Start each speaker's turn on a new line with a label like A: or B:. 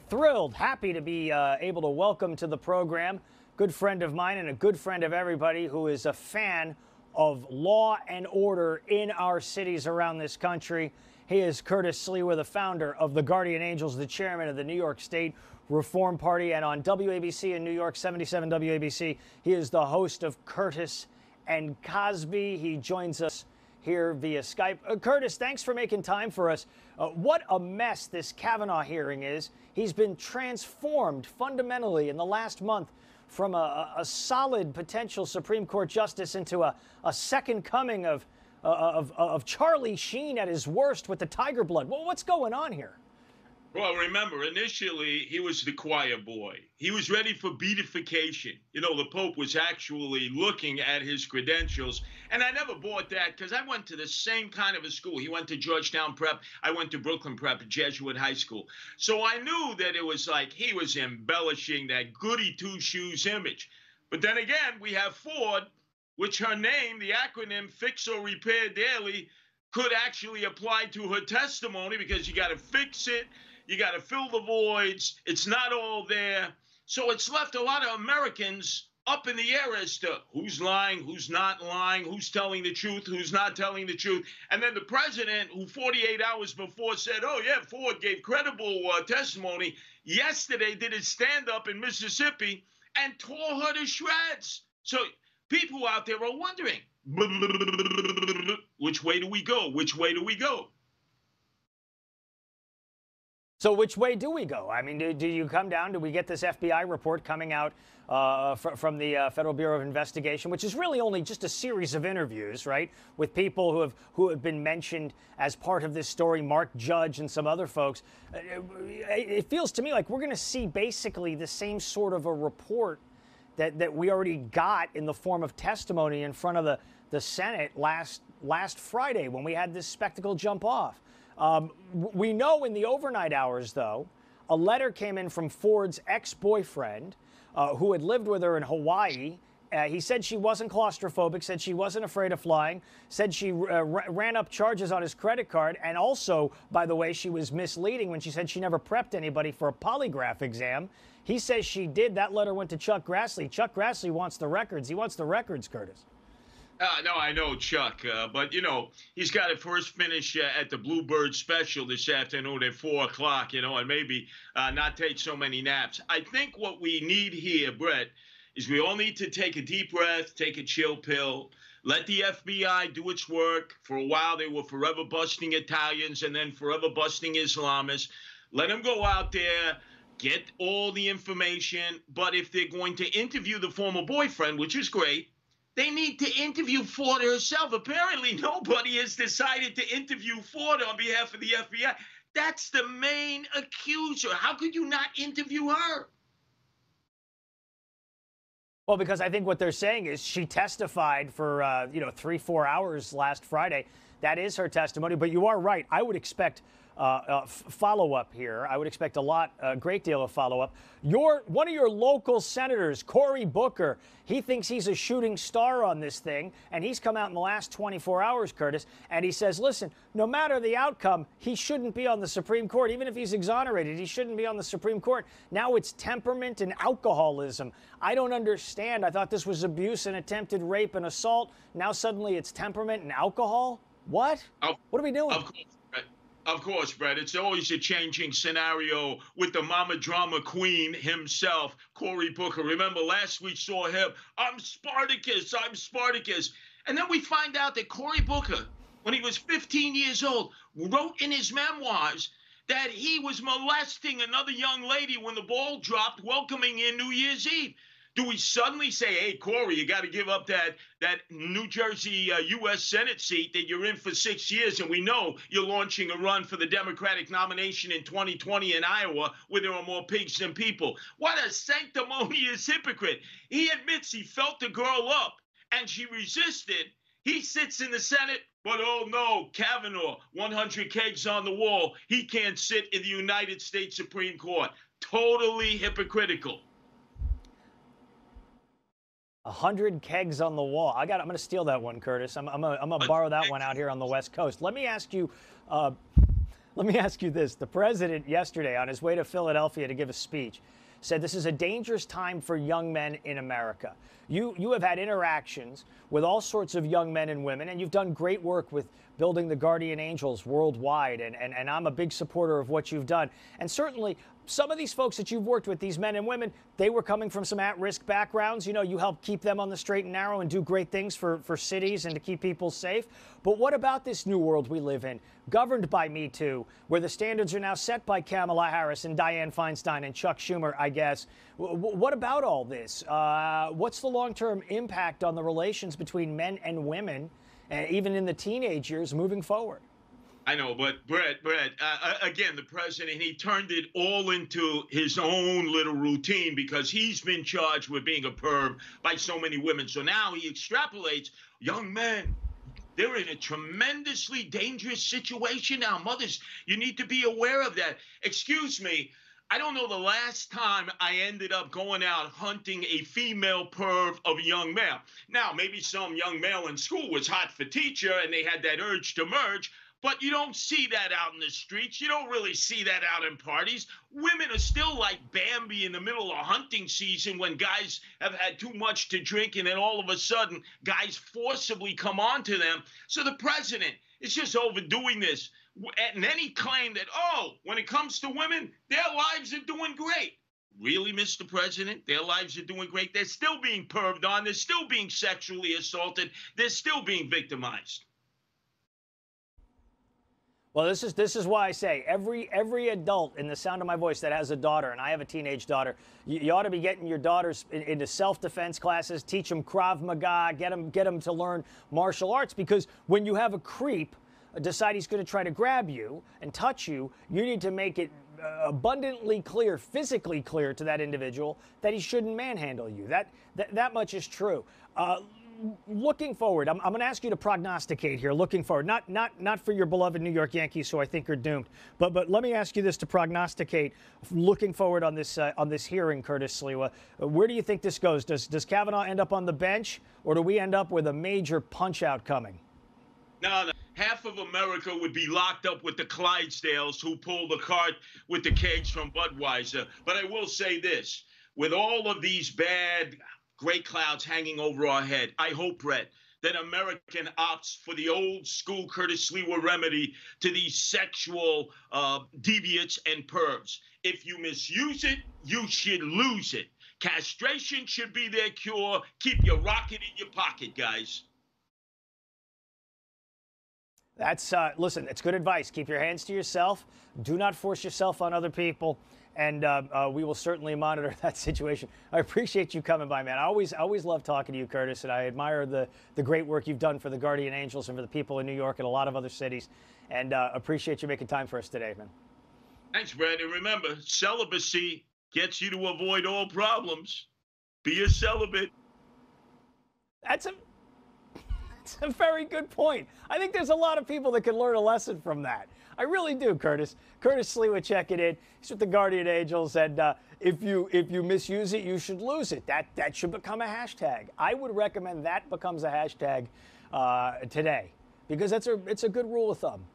A: Thrilled, happy to be able to welcome to the program good friend of mine and a good friend of everybody who is a fan of law and order in our cities around this country. He is Curtis Sliwa, the founder of the Guardian Angels, the chairman of the New York State Reform Party, and on WABC in New York, 77 WABC, he is the host of Curtis and Cosby. He joins us here via Skype. Curtis, thanks for making time for us. What a mess this Kavanaugh hearing is. He's been transformed fundamentally in the last month from a solid potential Supreme Court justice into a second coming of Charlie Sheen at his worst with the tiger blood. Well, what's going on here?
B: Well, remember, initially, he was the choir boy. He was ready for beatification. You know, the Pope was actually looking at his credentials. And I never bought that because I went to the same kind of a school. He went to Georgetown Prep. I went to Brooklyn Prep, a Jesuit high school. So I knew that it was like he was embellishing that goody two-shoes image. But then again, we have Ford, which her name, the acronym Fix or Repair Daily, could actually apply to her testimony because you got to fix it. You got to fill the voids. It's not all there. So it's left a lot of Americans up in the air as to who's lying, who's not lying, who's telling the truth, who's not telling the truth. And then the president, who 48 hours before said, oh, yeah, Ford gave credible testimony, yesterday did his stand-up in Mississippi and tore her to shreds. So people out there are wondering, which way do we go? Which way do we go?
A: So which way do we go? I mean, do you come down? Do we get this FBI report coming out from the Federal Bureau of Investigation, which is really only just a series of interviews, right, with people who have been mentioned as part of this story, Mark Judge and some other folks. It feels to me like we're going to see basically the same sort of a report that we already got in the form of testimony in front of the Senate last Friday when we had this spectacle jump off. We know in the overnight hours, though, a letter came in from Ford's ex-boyfriend who had lived with her in Hawaii. He said she wasn't claustrophobic, said she wasn't afraid of flying, said she ran up charges on his credit card. And also, by the way, she was misleading when she said she never prepped anybody for a polygraph exam. He says she did. That letter went to Chuck Grassley. Chuck Grassley wants the records. He wants the records, Curtis.
B: No, I know Chuck, but, you know, he's got to first finish at the Bluebird special this afternoon at 4 o'clock, you know, and maybe not take so many naps. I think what we need here, Brett, is we all need to take a deep breath, take a chill pill, let the FBI do its work. For a while, they were forever busting Italians and then forever busting Islamists. Let them go out there, get all the information. But if they're going to interview the former boyfriend, which is great, they need to interview Ford herself. Apparently, nobody has decided to interview Ford on behalf of the FBI. That's the main accuser. How could you not interview her?
A: Well, because I think what they're saying is she testified for, 3-4 hours last Friday. That is her testimony. But you are right. I would expect follow-up here. I would expect a great deal of follow-up. One of your local senators, Cory Booker, he thinks he's a shooting star on this thing, and he's come out in the last 24 hours, Curtis, and he says, listen, no matter the outcome, he shouldn't be on the Supreme Court. Even if he's exonerated, he shouldn't be on the Supreme Court. Now it's temperament and alcoholism. I don't understand. I thought this was abuse and attempted rape and assault. Now suddenly it's temperament and alcohol? What? What are we doing?
B: Of course, Brett. It's always a changing scenario with the mama drama queen himself, Cory Booker. Remember, last we saw him, I'm Spartacus, I'm Spartacus. And then we find out that Cory Booker, when he was 15 years old, wrote in his memoirs that he was molesting another young lady when the ball dropped, welcoming in New Year's Eve. Do we suddenly say, hey, Cory, you got to give up that New Jersey U.S. Senate seat that you're in for 6 years, and we know you're launching a run for the Democratic nomination in 2020 in Iowa, where there are more pigs than people? What a sanctimonious hypocrite. He admits he felt the girl up, and she resisted. He sits in the Senate, but oh no, Kavanaugh, 100 kegs on the wall. He can't sit in the United States Supreme Court. Totally hypocritical.
A: 100 kegs on the wall. I'm going to steal that one, Curtis. I'm going to borrow that one out here on the West Coast. Let me ask you Let me ask you this. The president yesterday, on his way to Philadelphia to give a speech, said this is a dangerous time for young men in America. You have had interactions with all sorts of young men and women, and you've done great work with building the Guardian Angels worldwide, and I'm a big supporter of what you've done. And certainly, some of these folks that you've worked with, these men and women, they were coming from some at-risk backgrounds. You know, you helped keep them on the straight and narrow and do great things for cities and to keep people safe. But what about this new world we live in, governed by Me Too, where the standards are now set by Kamala Harris and Dianne Feinstein and Chuck Schumer, I guess? What about all this? What's the long-term impact on the relations between men and women, even in the teenage years, moving forward?
B: I know, but Brett, again, the president, he turned it all into his own little routine because he's been charged with being a perv by so many women. So now he extrapolates, young men, they're in a tremendously dangerous situation now. Mothers, you need to be aware of that. Excuse me, I don't know the last time I ended up going out hunting a female perv of a young male. Now, maybe some young male in school was hot for teacher and they had that urge to merge. But you don't see that out in the streets. You don't really see that out in parties. Women are still like Bambi in the middle of hunting season when guys have had too much to drink and then all of a sudden guys forcibly come on to them. So the president is just overdoing this. And then he claimed that, oh, when it comes to women, their lives are doing great. Really, Mr. President? Their lives are doing great. They're still being perved on. They're still being sexually assaulted. They're still being victimized.
A: Well, this is why I say every adult in the sound of my voice that has a daughter, and I have a teenage daughter, you ought to be getting your daughters into self-defense classes, teach them Krav Maga, get them to learn martial arts, because when you have a creep decide he's going to try to grab you and touch you, you need to make it abundantly clear, physically clear to that individual that he shouldn't manhandle you. That much is true. Looking forward, I'm going to ask you to prognosticate here. Looking forward, not for your beloved New York Yankees, who I think are doomed, but let me ask you this to prognosticate. Looking forward on this hearing, Curtis Sliwa, where do you think this goes? Does Kavanaugh end up on the bench, or do we end up with a major punch-out coming?
B: No. Half of America would be locked up with the Clydesdales who pulled the cart with the kegs from Budweiser. But I will say this, with all of these bad gray clouds hanging over our head, I hope, Brett, that American opts for the old school Curtis Sliwa remedy to these sexual deviants and pervs. If you misuse it, you should lose it. Castration should be their cure. Keep your rocket in your pocket, guys.
A: That's, listen, it's good advice. Keep your hands to yourself. Do not force yourself on other people. And we will certainly monitor that situation. I appreciate you coming by, man. I always love talking to you, Curtis, and I admire the great work you've done for the Guardian Angels and for the people in New York and a lot of other cities. And appreciate you making time for us today, man.
B: Thanks, Brad. And remember, celibacy gets you to avoid all problems. Be a celibate.
A: That's a very good point. I think there's a lot of people that can learn a lesson from that. I really do, Curtis. Curtis Sliwa checking in. He's with the Guardian Angels, and if you misuse it, you should lose it. That should become a hashtag. I would recommend that becomes a hashtag today, because it's a good rule of thumb.